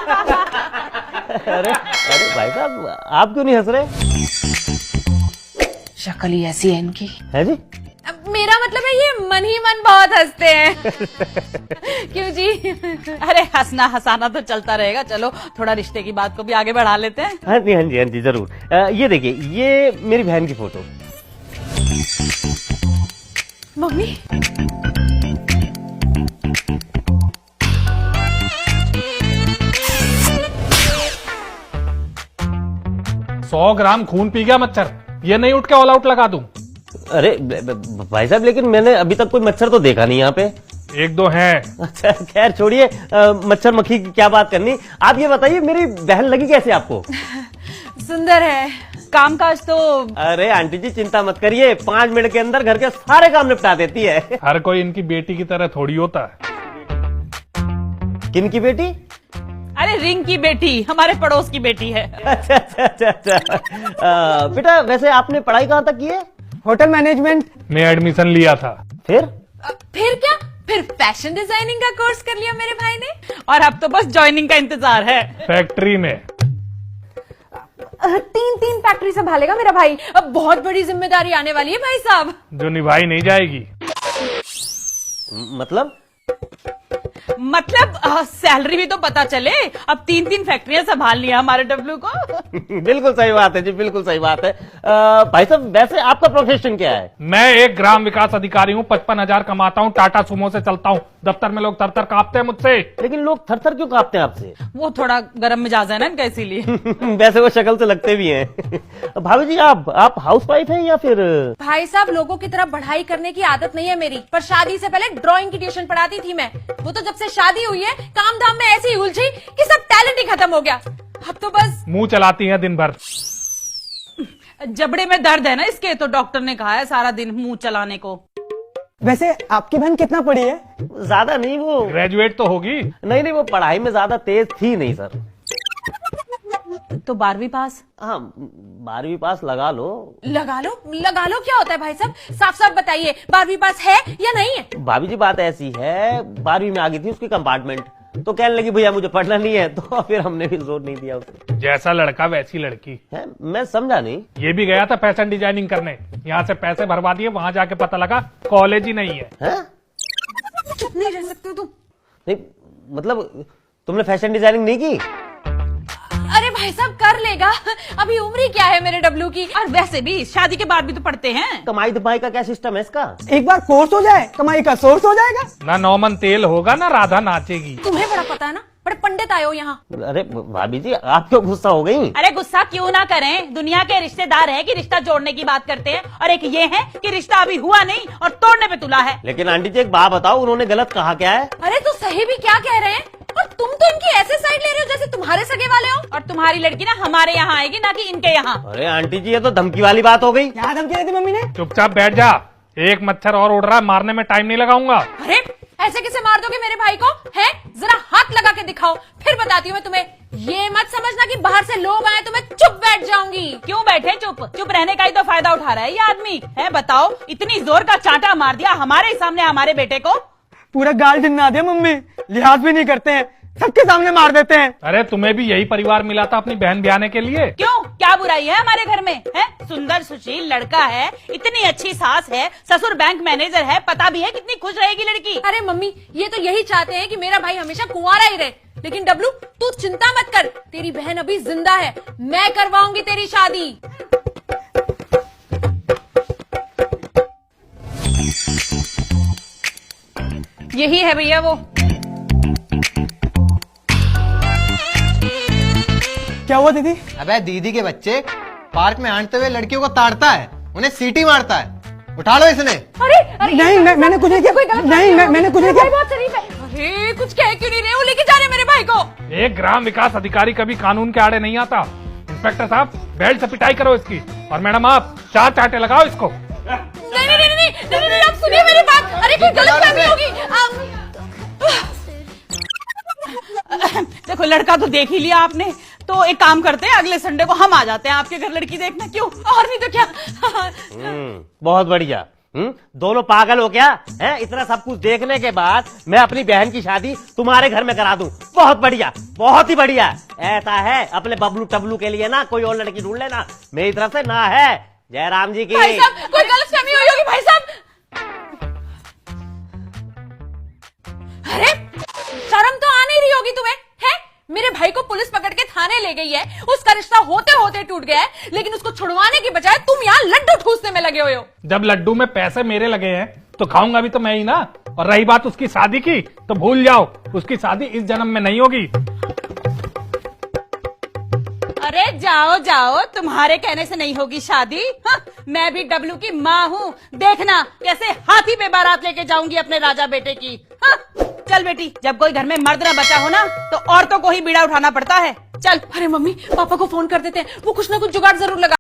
अरे अरे भाई साहब, आप क्यों नहीं हंस रहे? शक्ल ही ऐसी है इनकी। है जी? मेरा मतलब है ये मन ही मन बहुत हंसते हैं। क्यों जी? अरे हंसना हंसाना तो चलता रहेगा, चलो थोड़ा रिश्ते की बात को भी आगे बढ़ा लेते हैं। हाँ जी हाँ जी हाँ जी जरूर। ये देखिए, ये मेरी बहन की फोटो। मम्मी 100 ग्राम खून पी गया मच्छर, ये नहीं उठ के ऑल आउट लगा दूं? अरे भाई साहब, लेकिन मैंने अभी तक कोई मच्छर तो देखा नहीं यहाँ पे। एक दो हैं। अच्छा खैर छोड़िए, मच्छर मक्खी की क्या बात करनी। आप ये बताइए, मेरी बहन लगी कैसे आपको? सुंदर है, कामकाज तो। अरे आंटी जी चिंता मत करिए, 5 मिनट के अंदर घर के सारे काम निपटा देती है। हर कोई इनकी बेटी की तरह थोड़ी होता है। किन की बेटी? अरे रिंग की बेटी, हमारे पड़ोस की बेटी है। अच्छा अच्छा अच्छा अच्छा। बेटा वैसे आपने पढ़ाई कहाँ तक की है? होटल मैनेजमेंट में एडमिशन लिया था। फिर क्या? फिर फैशन डिजाइनिंग का कोर्स कर लिया मेरे भाई ने। और अब तो बस ज्वाइनिंग का इंतजार है। फैक्ट्री में 3 फैक्ट्री संभालेगा मेरा भाई। अब बहुत बड़ी जिम्मेदारी आने वाली है भाई साहब। जो निभाई नहीं जाएगी। मतलब सैलरी भी तो पता चले। अब 3 फैक्ट्रियां संभाल लिया हमारे डब्लू को। बिल्कुल सही बात है जी, बिल्कुल सही बात है। भाई साहब वैसे आपका प्रोफेशन क्या है? मैं एक ग्राम विकास अधिकारी हूँ, 55,000 कमाता हूँ, टाटा सुमो से चलता हूँ। दफ्तर में लोग थर-थर कांपते हैं मुझसे। लेकिन लोग थर-थर क्यों कांपते हैं आपसे? वो थोड़ा गर्म मिजाज है ना इनका, इसीलिए। वैसे वो शक्ल से लगते भी हैं। भाभी जी आप हाउस वाइफ हैं या फिर? भाई साहब लोगों की तरह पढ़ाई करने की आदत नहीं है मेरी, पर शादी से पहले ड्राइंग की ट्यूशन पढ़ाती थी मैं। वो तो जब से शादी हुई है काम धाम में ऐसी उलझी कि सब टैलेंट ही खत्म हो गया। अब तो बस मुंह चलाती हैं दिन भर। जबड़े में दर्द है ना इसके, तो डॉक्टर ने कहा है सारा दिन मुंह चलाने को। वैसे आपकी बहन कितना पढ़ी है? ज्यादा नहीं, वो ग्रेजुएट तो होगी। नहीं वो पढ़ाई में ज्यादा तेज थी नहीं सर। तो 12वीं पास। हाँ 12वीं पास लगा लो क्या होता है भाई साहब? साफ साफ बताइए, 12वीं पास है या नहीं है? भाभी जी बात ऐसी है, 12वीं में आ गई थी उसकी कंपार्टमेंट, तो कहने लगी भैया मुझे पढ़ना नहीं है, तो फिर हमने भी जोर नहीं दिया उसे। जैसा लड़का वैसी लड़की है, मैं समझा नहीं। ये भी गया था फैशन डिजाइनिंग करने, यहाँ से पैसे भरवा दिए, वहां जाके पता लगा कॉलेज ही नहीं है। चुप नहीं रह सकते तुम? नहीं मतलब तुमने फैशन डिजाइनिंग नहीं की? अरे भाई साहब कर लेगा, अभी उम्र ही क्या है मेरे डब्लू की। और वैसे भी शादी के बाद भी तो पढ़ते हैं। कमाई धमाई का क्या सिस्टम है इसका? एक बार कोर्स हो जाए कमाई का सोर्स हो जाएगा। ना नौमन तेल होगा ना राधा नाचेगी। तुम्हें बड़ा पता है ना, बड़े पंडित आए हो यहाँ। अरे भाभी जी आप क्यों गुस्सा हो गई? अरे गुस्सा क्यों ना करें, दुनिया के रिश्तेदार हैं कि रिश्ता जोड़ने की बात करते हैं, और एक ये है कि रिश्ता अभी हुआ नहीं और तोड़ने पे तुला है। लेकिन आंटी जी एक बात बताओ, उन्होंने गलत कहा क्या है? अरे तो सही भी क्या कह रहे हैं, और तुम तो इनकी ऐसे साइड ले रहे हो जैसे तुम्हारे सगे वाले हो। और तुम्हारी लड़की ना हमारे यहाँ आएगी, ना कि इनके यहाँ। अरे आंटी जी ये तो धमकी वाली बात हो गई। क्या धमकी दी थी मम्मी ने? चुपचाप बैठ जा, एक मच्छर और उड़ रहा है, मारने में टाइम नहीं लगाऊंगा। अरे ऐसे कैसे मार दोगे मेरे भाई को? है जरा हाथ लगा के दिखाओ, फिर बताती हूँ मैं तुम्हें। ये मत समझना कि बाहर से लोग आए तो मैं चुप बैठ जाऊंगी। क्यों बैठे चुप रहने का ही तो फायदा उठा रहा है ये आदमी है। बताओ, इतनी जोर का चांटा मार दिया हमारे सामने हमारे बेटे को। पूरा गाल ढिन्ना दिया मम्मी, लिहाज भी नहीं करते हैं, सबके सामने मार देते हैं। अरे तुम्हें भी यही परिवार मिला था अपनी बहन ब्याहने के लिए? क्यों, क्या बुराई है हमारे घर में? है सुंदर सुशील लड़का है, इतनी अच्छी सास है, ससुर बैंक मैनेजर है, पता भी है कितनी खुश रहेगी लड़की। अरे मम्मी ये तो यही चाहते हैं कि मेरा भाई हमेशा कुंवारा ही रहे। लेकिन डब्लू तू चिंता मत कर, तेरी बहन अभी जिंदा है, मैं करवाऊंगी तेरी शादी। यही है भैया वो। क्या हुआ दीदी? अबे दीदी के बच्चे पार्क में हांटते हुए लड़कियों को ताड़ता है, उन्हें सीटी मारता है। उठा लो इसने। अरे नहीं मैंने कुछ नहीं किया। नहीं मैंने कुछ नहीं किया। बहुत शरीफ है। अरे कुछ कह क्यों नहीं रहे हो, लेके जा रहे मेरे भाई को। एक ग्राम विकास अधिकारी कभी कानून के आड़े नहीं आता। इंस्पेक्टर साहब बेल्ट से पिटाई करो इसकी, और मैडम आप 4 चांटे लगाओ इसको। नहीं, आप सुनिए मेरी बात। अरे कोई गलतफहमी होगी। देखो लड़का तो देख ही लिया आपने, तो एक काम करते हैं अगले संडे को हम आ जाते हैं आपके घर लड़की देखने। क्यों, और नहीं तो क्या। बहुत बढ़िया, दोनों पागल हो क्या है? इतना सब कुछ देखने के बाद मैं अपनी बहन की शादी तुम्हारे घर में करा दूं, बहुत बढ़िया, बहुत ही बढ़िया। ऐसा है अपने बबलू टबलू के लिए ना कोई और लड़की ढूंढ लेना, मेरी तरफ से ना है। जयराम जी की। भाई साहब कोई गलतफहमी हुई होगी भाई साहब। अरे शर्म तो आ नहीं रही होगी तुम्हें, है? मेरे भाई को पुलिस पकड़ के थाने ले गई है, उसका रिश्ता होते होते टूट गया है, लेकिन उसको छुड़वाने की बजाय तुम यहाँ लड्डू ठूसने में लगे हुए हो। जब लड्डू में पैसे मेरे लगे हैं तो खाऊंगा भी तो मैं ही ना। और रही बात उसकी शादी की, तो भूल जाओ, उसकी शादी इस जन्म में नहीं होगी। अरे जाओ जाओ, तुम्हारे कहने से नहीं होगी शादी। हाँ, मैं भी डब्लू की माँ हूँ, देखना कैसे हाथी पे बारात लेके जाऊंगी अपने राजा बेटे की। हाँ, चल बेटी, जब कोई घर में मर्द ना बचा हो ना तो औरतों को ही बीड़ा उठाना पड़ता है। चल। अरे मम्मी पापा को फोन कर देते हैं, वो कुछ ना कुछ जुगाड़ जरूर लगा